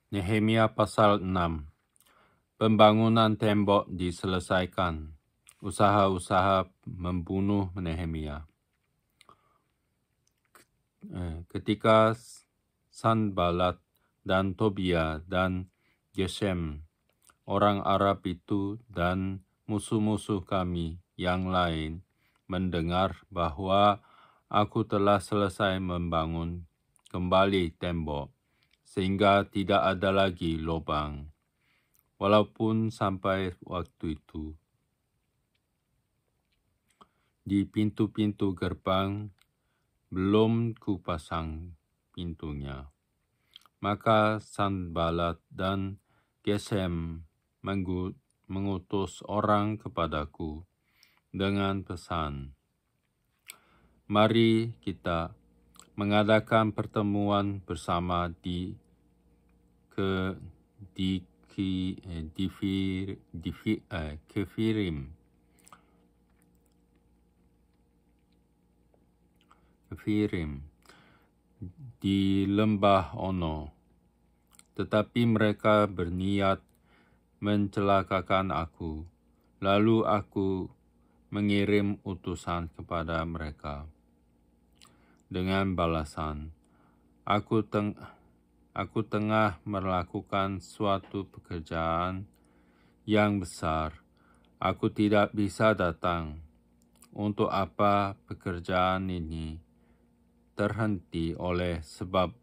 Nehemia pasal 6. Pembangunan tembok diselesaikan. Usaha-usaha membunuh Nehemia. Ketika Sanballat dan Tobia dan Geshem, orang Arab itu dan musuh-musuh kami yang lain mendengar bahwa aku telah selesai membangun kembali tembok, sehingga tidak ada lagi lubang. Walaupun sampai waktu itu, di pintu-pintu gerbang belum kupasang pintunya. Maka Sanballat dan Geshem mengutus orang kepadaku dengan pesan, "Mari kita mengadakan pertemuan bersama di Kefirim di lembah Ono." Tetapi mereka berniat mencelakakan aku. Lalu aku mengirim utusan kepada mereka dengan balasan, Aku tengah melakukan suatu pekerjaan yang besar. Aku tidak bisa datang. Untuk apa pekerjaan ini terhenti oleh sebab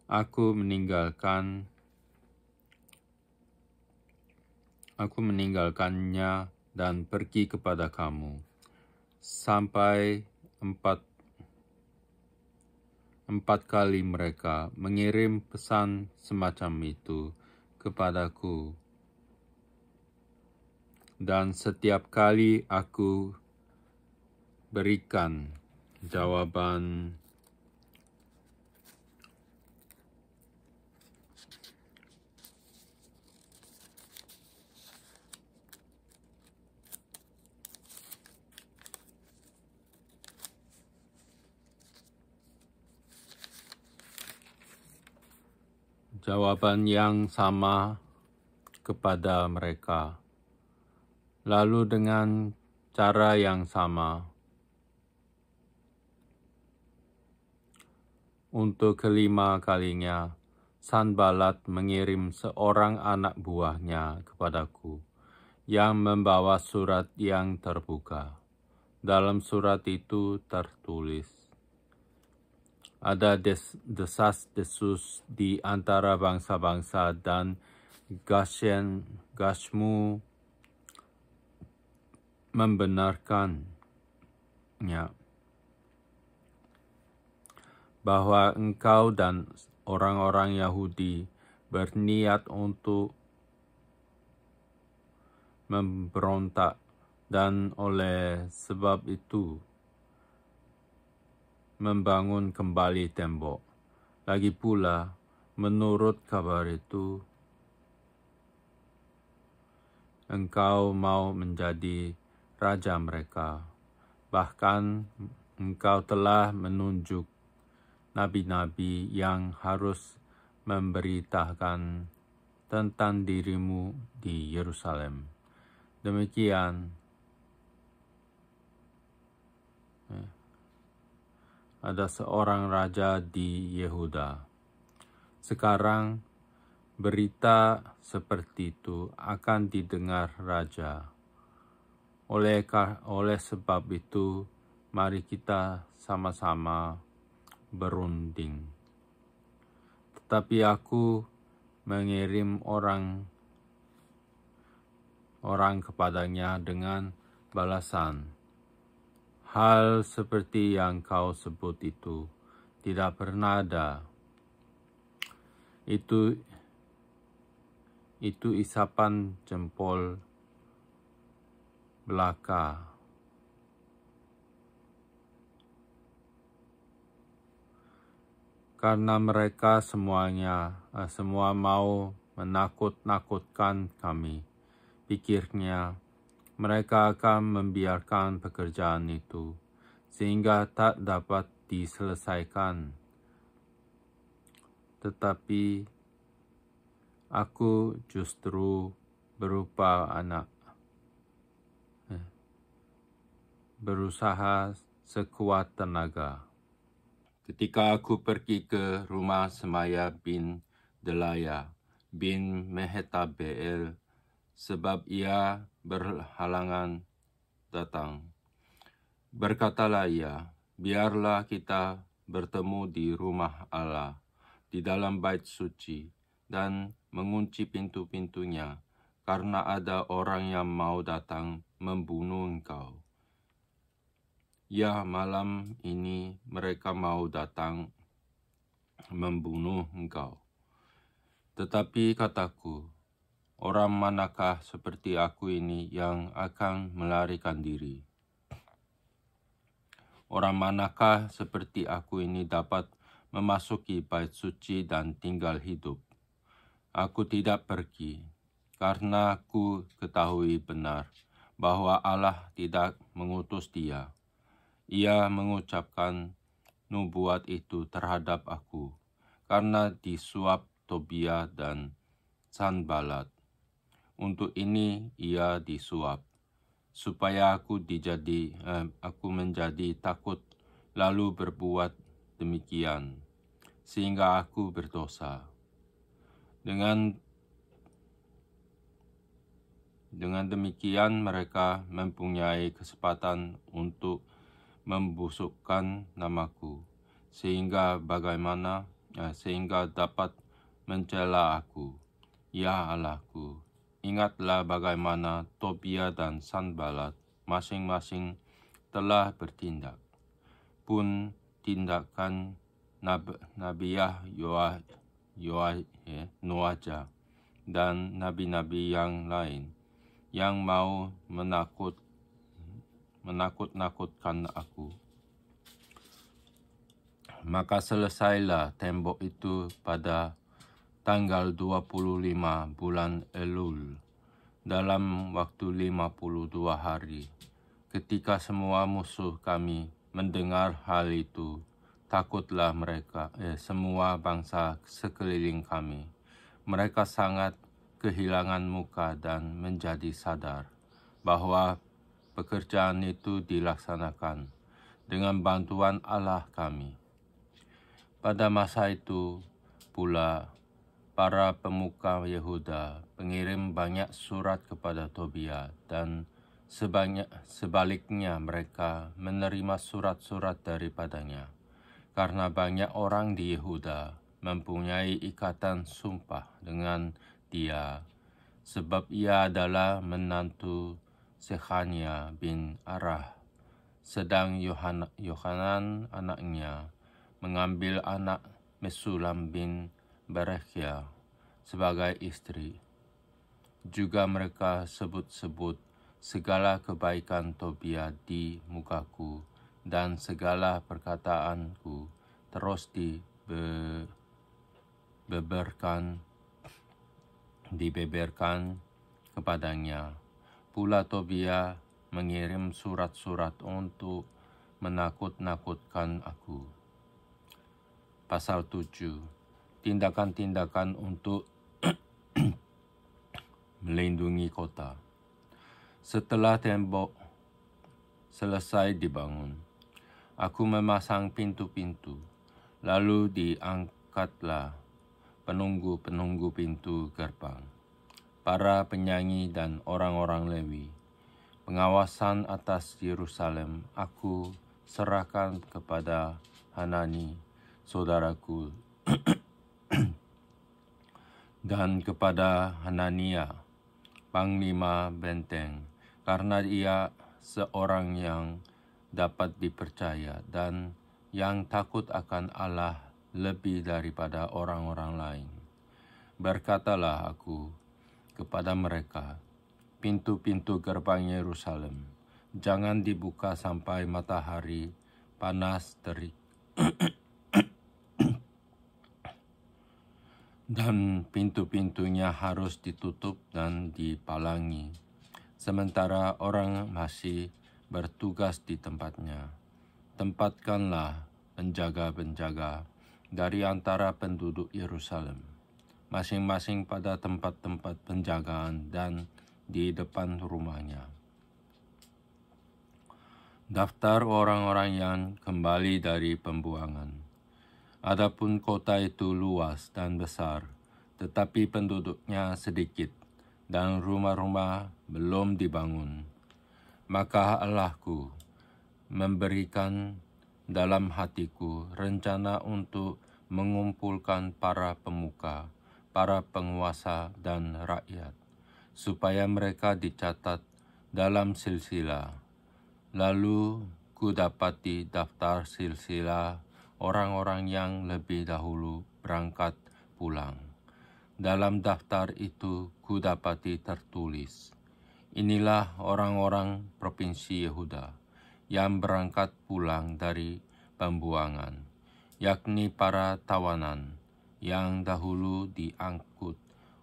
aku meninggalkannya dan pergi kepada kamu. Sampai empat kali mereka mengirim pesan semacam itu kepadaku. Dan setiap kali aku berikan jawaban yang sama kepada mereka. Lalu dengan cara yang sama, untuk kelima kalinya, Sanballat mengirim seorang anak buahnya kepadaku yang membawa surat yang terbuka. Dalam surat itu tertulis, ada desas-desus di antara bangsa-bangsa dan Gashmu membenarkannya, bahwa engkau dan orang-orang Yahudi berniat untuk memberontak dan oleh sebab itu membangun kembali tembok. Lagi pula, menurut kabar itu, engkau mau menjadi raja mereka. Bahkan engkau telah menunjuk nabi-nabi yang harus memberitakan tentang dirimu di Yerusalem. Demikian, ada seorang raja di Yehuda. Sekarang berita seperti itu akan didengar raja. Oleh sebab itu, mari kita sama-sama berunding. Tetapi aku mengirim orang kepadanya dengan balasan, hal seperti yang kau sebut itu tidak pernah ada. Itu isapan jempol belaka. Karena mereka semua mau menakut-nakutkan kami. Pikirnya, mereka akan membiarkan pekerjaan itu, sehingga tak dapat diselesaikan. Tetapi Aku justru berupa anak, berusaha sekuat tenaga. Ketika aku pergi ke rumah Semaya bin Delaya bin Mehetabeel, sebab ia berhalangan datang. Berkatalah ia, biarlah kita bertemu di rumah Allah, di dalam bait suci, dan mengunci pintu-pintunya, karena ada orang yang mau datang membunuh engkau. Ya, malam ini mereka mau datang membunuh engkau. Tetapi kataku, orang manakah seperti aku ini yang akan melarikan diri? Orang manakah seperti aku ini dapat memasuki bait suci dan tinggal hidup? Aku tidak pergi, karena aku ketahui benar bahwa Allah tidak mengutus dia. Ia mengucapkan nubuat itu terhadap aku, karena disuap Tobia dan Sanbalat. Untuk ini ia disuap, supaya aku menjadi takut lalu berbuat demikian, sehingga aku berdosa. Dengan demikian mereka mempunyai kesempatan untuk membusukkan namaku, sehingga dapat mencela aku. Ya Allahku, ingatlah bagaimana Tobia dan Sanbalat masing-masing telah bertindak. Pun tindakan Nabiah Noaja dan nabi-nabi yang lain yang mau menakut-nakutkan aku. Maka selesailah tembok itu pada tanggal 25 bulan Elul, dalam waktu 52 hari. Ketika semua musuh kami mendengar hal itu, takutlah mereka, semua bangsa sekeliling kami. Mereka sangat kehilangan muka dan menjadi sadar bahwa pekerjaan itu dilaksanakan dengan bantuan Allah kami. Pada masa itu pula, para pemuka Yehuda mengirim banyak surat kepada Tobia, dan sebaliknya mereka menerima surat-surat daripadanya, karena banyak orang di Yehuda mempunyai ikatan sumpah dengan dia, sebab ia adalah menantu Sekhania bin Arah, sedang Yohanan anaknya mengambil anak Mesulam bin Berekhia sebagai istri. Juga mereka sebut-sebut segala kebaikan Tobia di mukaku, dan segala perkataanku terus dibeberkan kepadanya. Pula Tobia mengirim surat-surat untuk menakut-nakutkan aku. Pasal 7. Tindakan-tindakan untuk melindungi kota. Setelah tembok selesai dibangun, aku memasang pintu-pintu, lalu diangkatlah penunggu-penunggu pintu gerbang, para penyanyi dan orang-orang Lewi. Pengawasan atas Yerusalem aku serahkan kepada Hanani, saudaraku, dan kepada Hanania, panglima benteng, karena ia seorang yang dapat dipercaya dan yang takut akan Allah lebih daripada orang-orang lain. Berkatalah aku kepada mereka, pintu-pintu gerbang Yerusalem jangan dibuka sampai matahari panas terik, dan pintu-pintunya harus ditutup dan dipalangi, sementara orang masih bertugas di tempatnya. Tempatkanlah penjaga-penjaga dari antara penduduk Yerusalem. masing-masing pada tempat-tempat penjagaan dan di depan rumahnya. Daftar orang-orang yang kembali dari pembuangan. Adapun kota itu luas dan besar, tetapi penduduknya sedikit, dan rumah-rumah belum dibangun. Maka Allahku memberikan dalam hatiku rencana untuk mengumpulkan para pemuka, para penguasa dan rakyat, supaya mereka dicatat dalam silsilah. Lalu ku dapati daftar silsilah orang-orang yang lebih dahulu berangkat pulang. Dalam daftar itu ku dapati tertulis, inilah orang-orang provinsi Yehuda yang berangkat pulang dari pembuangan, yakni para tawanan yang dahulu diangkut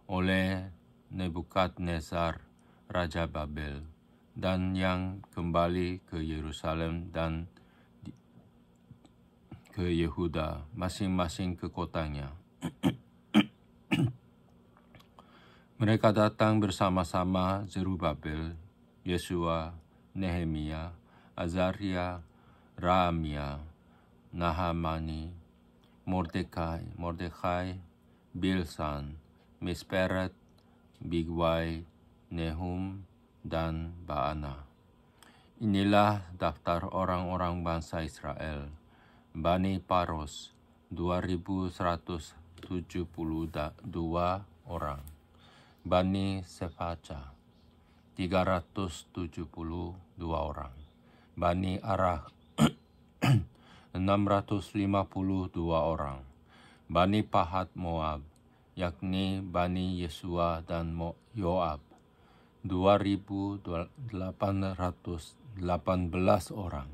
oleh Nebukadnezar, Raja Babel, dan yang kembali ke Yerusalem dan ke Yehuda, masing-masing ke kotanya. Mereka datang bersama-sama Zerubabel, Yesua, Nehemia, Azaria, Raamia, Nahamani, Mordekai, Bilsan, Misperet, Bigwai, Nehum, dan Baana. Inilah daftar orang-orang bangsa Israel. Bani Paros, 2.172 orang. Bani Sefaca, 372 orang. Bani Arah, 652 orang. Bani Pahat Moab, yakni Bani Yesua dan Yoab, 2.818 orang.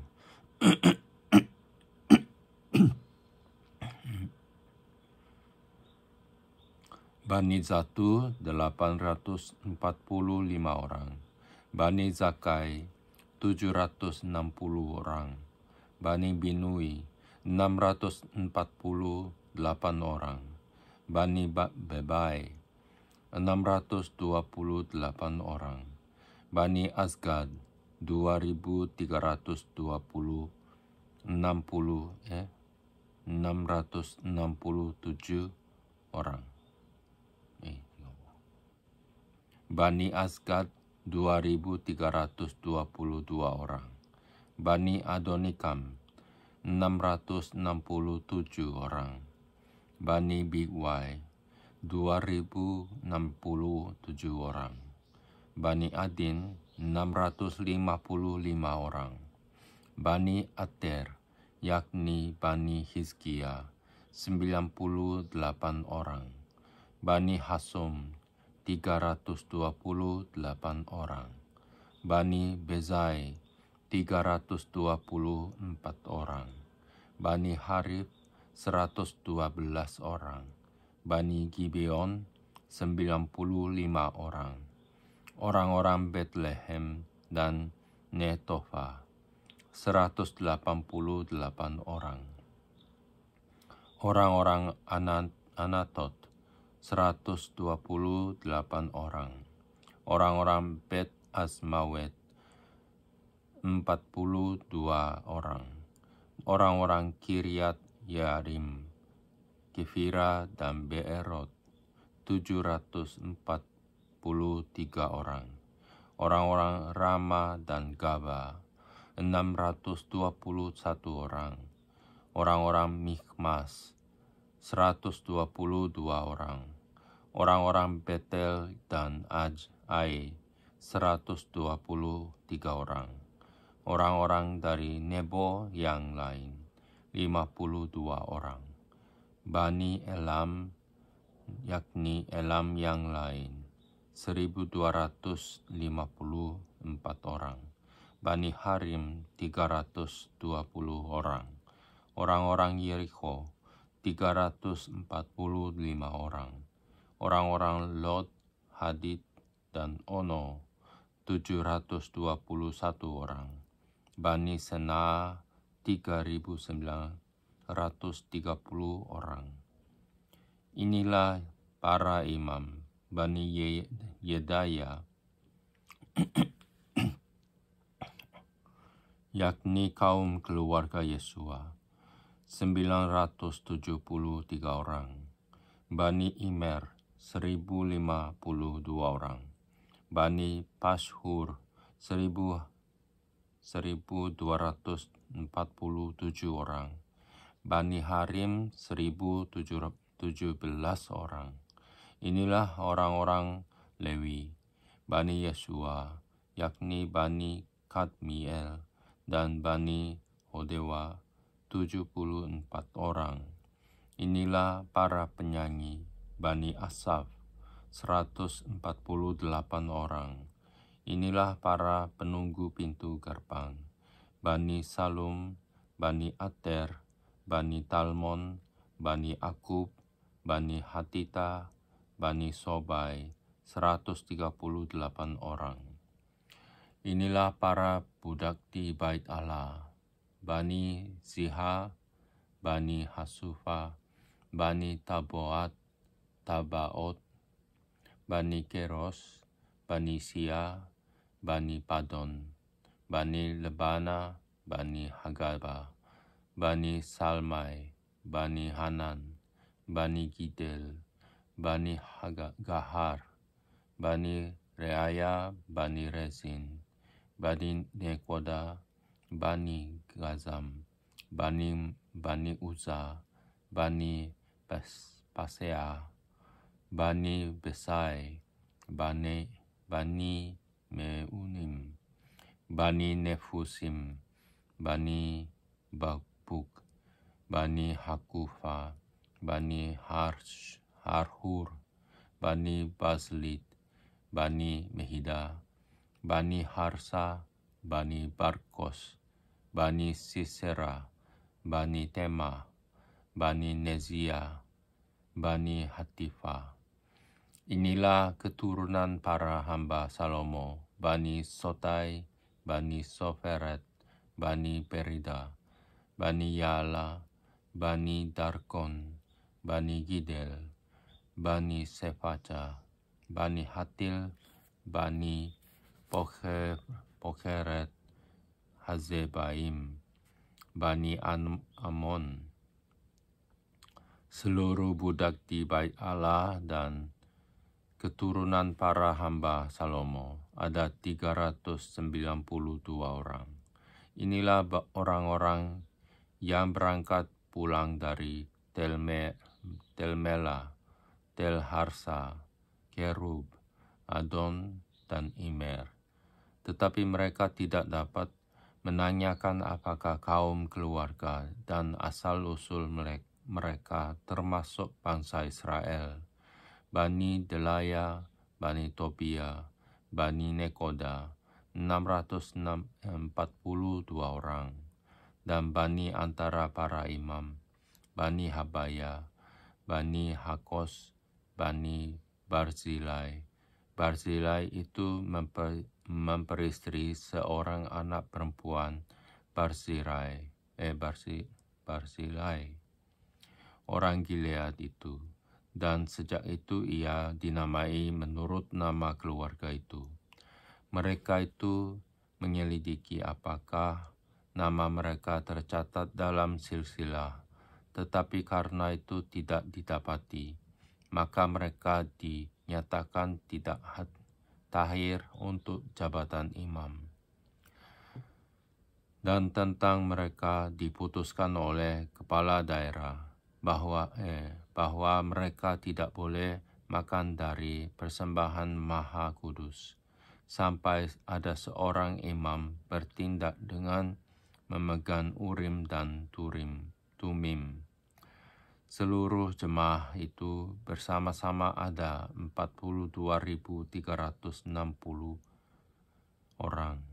Bani Zatu, 845 orang. Bani Zakai, 760 orang. Bani Binui, 648 orang. Bani Bebai, 628 orang. Bani Azgad, 667 orang. Bani Azgad, 2.322 orang. Bani Adonikam, 667 orang. Bani Bigwai, 2.067 orang. Bani Adin, 655 orang. Bani Ater, yakni Bani Hizkia, 98 orang. Bani Hasum, 328 orang. Bani Bezai, 324 orang. Bani Harif, 112 orang. Bani Gibeon, 95 orang. Orang-orang Bethlehem dan Netofa, 188 orang. Orang-orang Anatot, 128 orang. Orang-orang Bet Asmawet, 42 orang. Orang-orang Kiryat Yarim, Kefira dan Beerot, 743 orang. Orang-orang Rama dan Gaba, 621 orang. Orang-orang Mikhmas, 122 orang. Orang-orang Betel dan Ai, 123 orang. Orang-orang dari Nebo yang lain, 52 orang. Bani Elam, yakni Elam yang lain, 1.254 orang. Bani Harim, 320 orang. Orang-orang Yeriko, 345 orang. Orang-orang Lot, Hadid, dan Ono, 721 orang. Bani Sena, 3.930 orang. Inilah para imam, Bani Yedaya, yakni kaum keluarga Yesua, 973 orang. Bani Imer, 1052 orang. Bani Pashhur, 1247 orang. Bani Harim, 1017 orang. Inilah orang-orang Lewi, Bani Yesua, yakni Bani Kadmiel dan Bani Hodewa, 74 orang. Inilah para penyanyi, Bani Asaf, 148 orang. Inilah para penunggu pintu gerbang, Bani Salum, Bani Ater, Bani Talmon, Bani Akub, Bani Hatita, Bani Sobai, 138 orang. Inilah para budak di Bait Allah, Bani Ziha, Bani Hasufa, Bani Tabaot, Bani Keros, Bani Sia, Bani Padon, Bani Lebana, Bani Hagaba, Bani Salmai, Bani Hanan, Bani Gidel, Bani Gahar, Bani Reaya, Bani Rezin, Bani Nekoda, Bani Gazam, Bani Uza, Bani Pasea, Bani Besai, Bani Meunim, Bani Nefusim, Bani Bakbuk, Bani Hakufa, Bani Harhur, Bani Baslit, Bani Mehida, Bani Harsa, Bani Barkos, Bani Sisera, Bani Tema, Bani Nezia, Bani Hatifa. Inilah keturunan para hamba Salomo, Bani Sotai, Bani Soferet, Bani Perida, Bani Yala, Bani Darkon, Bani Gidel, Bani Sefaca, Bani Hatil, Bani Pokheret, Hazebaim, Bani Amon. Seluruh budak di Bait Allah dan keturunan para hamba Salomo ada 392 orang. Inilah orang-orang yang berangkat pulang dari Tel Mela, Tel Harsa, Kerub, Adon, dan Imer. Tetapi mereka tidak dapat menanyakan apakah kaum keluarga dan asal-usul mereka termasuk bangsa Israel, Bani Delaya, Bani Tobia, Bani Nekoda, 642 orang, dan Bani antara para imam, Bani Habaya, Bani Hakos, Bani Barzilai. Barzilai itu memperistri seorang anak perempuan Barzilai, orang Gilead itu. Dan sejak itu ia dinamai menurut nama keluarga itu. Mereka itu menyelidiki apakah nama mereka tercatat dalam silsilah, tetapi karena itu tidak didapati, maka mereka dinyatakan tidak tahir untuk jabatan imam. Dan tentang mereka diputuskan oleh kepala daerah bahwa mereka tidak boleh makan dari persembahan Maha Kudus, sampai ada seorang imam bertindak dengan memegang Urim dan Tumim. Seluruh jemaah itu bersama-sama ada 42.360 orang.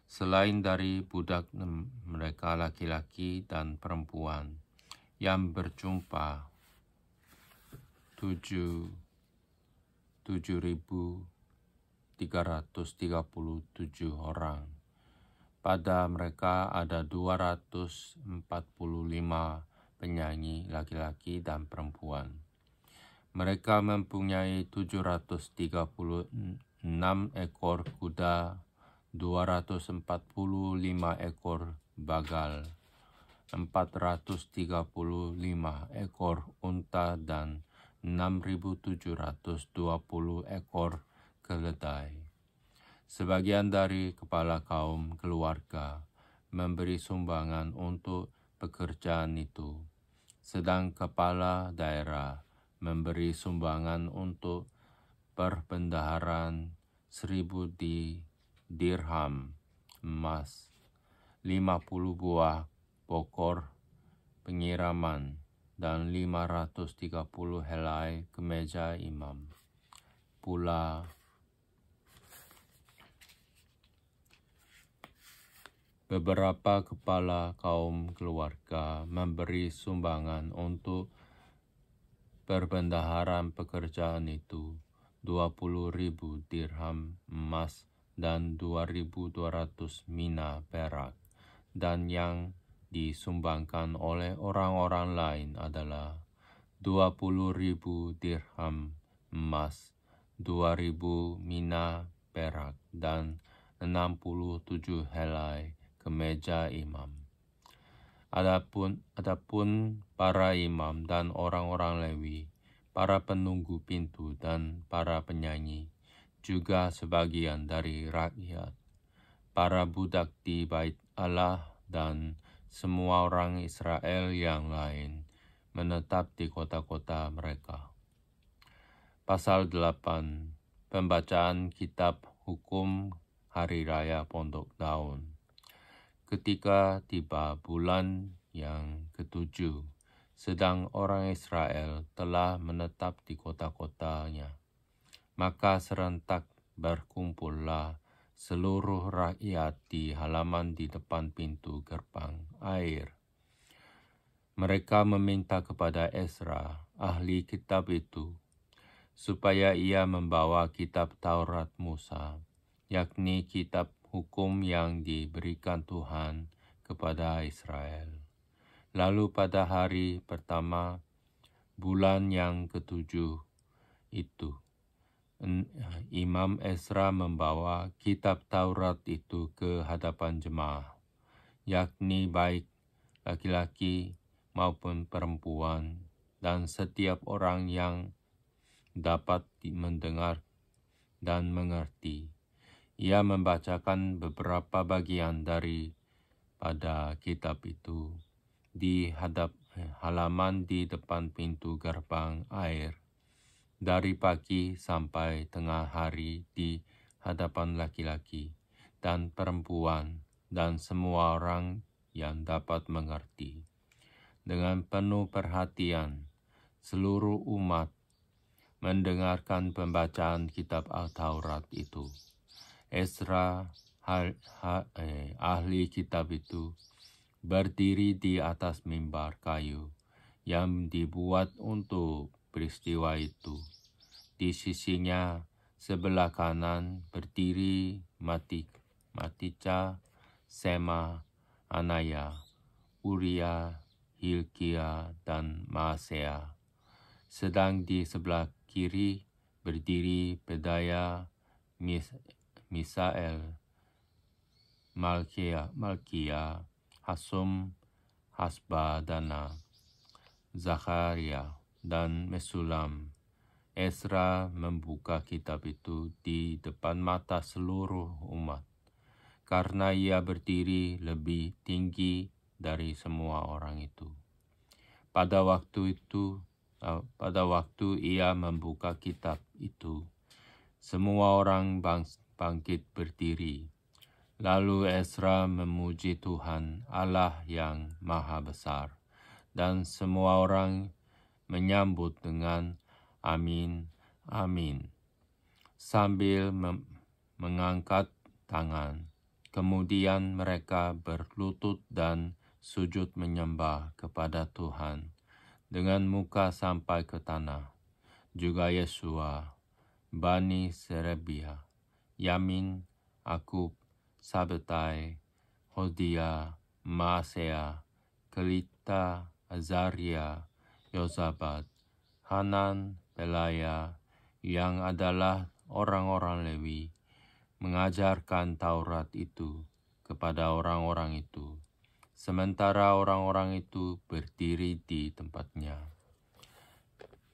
Selain dari budak mereka laki-laki dan perempuan, yang berjumlah 7.337 orang. Pada mereka ada 245 penyanyi laki-laki dan perempuan. Mereka mempunyai 736 ekor kuda, 245 ekor bagal, 435 ekor unta, dan 6.720 ekor keledai. Sebagian dari kepala kaum keluarga memberi sumbangan untuk pekerjaan itu, sedang kepala daerah memberi sumbangan untuk perbendaharaan 1.000 dirham emas, 50 buah pokor penyiraman, dan 530 helai kemeja imam. Pula beberapa kepala kaum keluarga memberi sumbangan untuk perbendaharaan pekerjaan itu, 20.000 dirham emas dan 2.200 mina perak. Dan yang disumbangkan oleh orang-orang lain adalah 20.000 dirham emas, 2.000 mina perak, dan 67 helai kemeja imam. Adapun para imam dan orang-orang Lewi, para penunggu pintu dan para penyanyi, juga sebagian dari rakyat, para budak di bait Allah dan semua orang Israel yang lain menetap di kota-kota mereka. Pasal 8. Pembacaan Kitab Hukum Hari Raya Pondok Daun. Ketika tiba bulan yang ke-7, sedang orang Israel telah menetap di kota-kotanya, maka serentak berkumpullah seluruh rakyat di halaman di depan pintu gerbang air. Mereka meminta kepada Ezra, ahli kitab itu, supaya ia membawa kitab Taurat Musa, yakni kitab hukum yang diberikan Tuhan kepada Israel. Lalu pada hari pertama bulan yang ke-7 itu, Imam Ezra membawa kitab Taurat itu ke hadapan jemaah, yakni baik laki-laki maupun perempuan, dan setiap orang yang dapat mendengar dan mengerti. Ia membacakan beberapa bagian daripada kitab itu di halaman di depan pintu gerbang air, dari pagi sampai tengah hari di hadapan laki-laki dan perempuan dan semua orang yang dapat mengerti. Dengan penuh perhatian, seluruh umat mendengarkan pembacaan kitab Al-Taurat itu. Ezra, ahli kitab itu, berdiri di atas mimbar kayu yang dibuat untuk peristiwa itu. Di sisinya sebelah kanan berdiri Matica, Sema, Anaya, Uria, Hilkia, dan Maasea. Sedang di sebelah kiri berdiri Pedaya, Misael, Malkia, Hasum, Hasbadana, Zakaria, dan Mesulam. Ezra membuka kitab itu di depan mata seluruh umat, karena ia berdiri lebih tinggi dari semua orang itu. Pada waktu ia membuka kitab itu, semua orang bangkit berdiri. Lalu Ezra memuji Tuhan Allah yang Maha Besar, dan semua orang menyambut dengan amin, amin, sambil mengangkat tangan. Kemudian mereka berlutut dan sujud menyembah kepada Tuhan dengan muka sampai ke tanah. Juga Yesua, Bani Serebia, Yamin, Akub, Sabetai, Hodia, Maasea, Kelita, Azaria, Yozabat, Hanan, Pelaya, yang adalah orang-orang Lewi, mengajarkan Taurat itu kepada orang-orang itu, sementara orang-orang itu berdiri di tempatnya.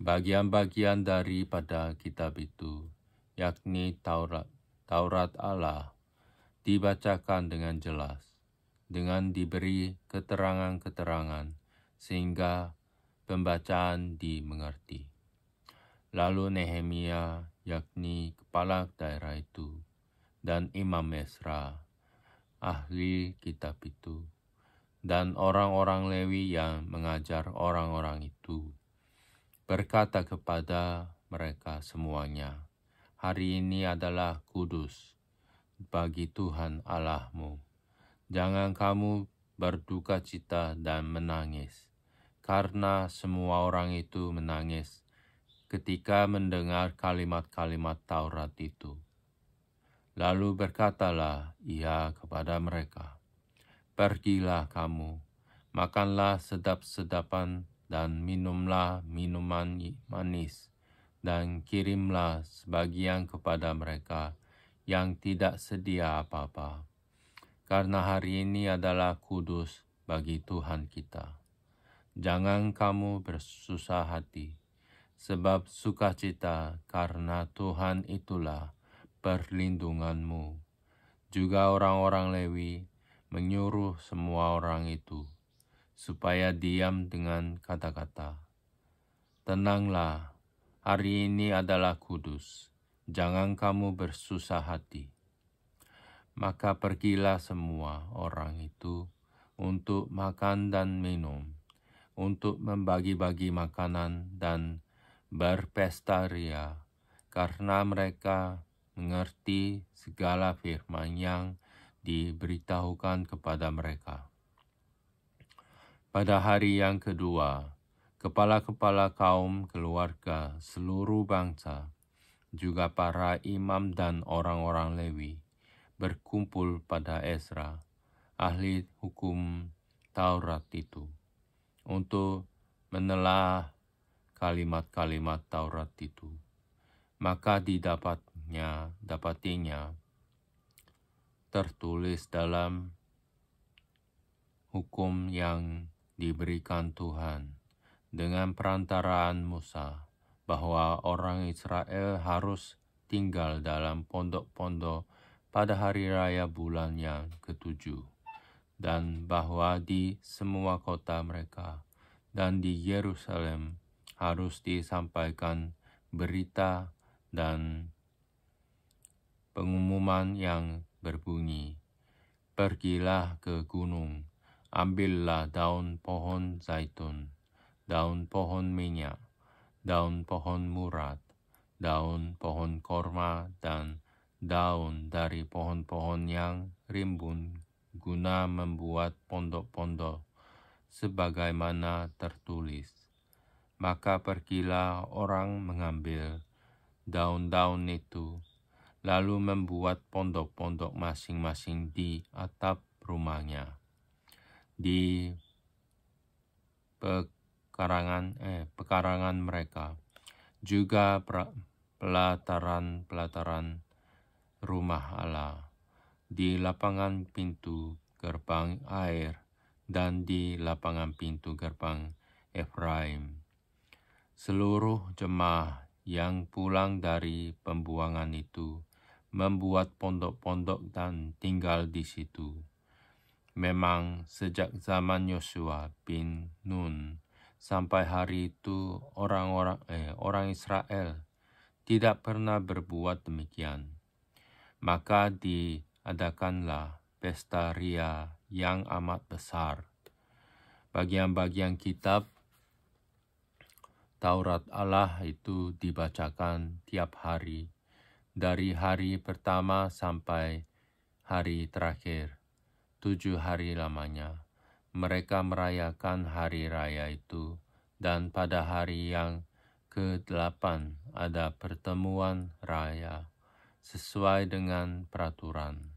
Bagian-bagian daripada kitab itu, yakni Taurat Allah, dibacakan dengan jelas, dengan diberi keterangan-keterangan, sehingga pembacaan dimengerti. Lalu Nehemia, yakni kepala daerah itu, dan Imam Esra, ahli kitab itu, dan orang-orang Lewi yang mengajar orang-orang itu, berkata kepada mereka semuanya, "Hari ini adalah kudus bagi Tuhan Allahmu. Jangan kamu berduka cita dan menangis, karena semua orang itu menangis ketika mendengar kalimat-kalimat Taurat itu." Lalu berkatalah ia kepada mereka, "Pergilah kamu, makanlah sedap-sedapan dan minumlah minuman manis, dan kirimlah sebagian kepada mereka yang tidak sedia apa-apa, karena hari ini adalah kudus bagi Tuhan kita. Jangan kamu bersusah hati, sebab sukacita karena Tuhan itulah perlindunganmu." Juga orang-orang Lewi menyuruh semua orang itu supaya diam dengan kata-kata, "Tenanglah, hari ini adalah kudus, jangan kamu bersusah hati." Maka pergilah semua orang itu untuk makan dan minum, untuk membagi-bagi makanan dan berpesta ria, karena mereka mengerti segala firman yang diberitahukan kepada mereka. Pada hari yang kedua, kepala-kepala kaum keluarga seluruh bangsa, juga para imam dan orang-orang Lewi, berkumpul pada Esra, ahli hukum Taurat itu, untuk menelaah kalimat-kalimat Taurat itu. Maka dapatinya tertulis dalam hukum yang diberikan Tuhan dengan perantaraan Musa, bahwa orang Israel harus tinggal dalam pondok-pondok pada hari raya bulan yang ketujuh, dan bahwa di semua kota mereka dan di Yerusalem harus disampaikan berita dan pengumuman yang berbunyi, "Pergilah ke gunung, ambillah daun pohon zaitun, daun pohon minyak, daun pohon murad, daun pohon korma, dan daun dari pohon-pohon yang rimbun guna membuat pondok-pondok sebagaimana tertulis." Maka pergilah orang mengambil daun-daun itu, lalu membuat pondok-pondok masing-masing di atap rumahnya, di pekarangan mereka, juga pelataran rumah Allah, di lapangan pintu gerbang air, dan di lapangan pintu gerbang Efraim. Seluruh jemaah yang pulang dari pembuangan itu membuat pondok-pondok dan tinggal di situ. Memang sejak zaman Yosua bin Nun sampai hari itu orang Israel tidak pernah berbuat demikian. Maka diadakanlah pesta ria yang amat besar. Bagian-bagian kitab Taurat Allah itu dibacakan tiap hari, dari hari pertama sampai hari terakhir, 7 hari lamanya. Mereka merayakan hari raya itu, dan pada hari yang ke-8 ada pertemuan raya, sesuai dengan peraturan.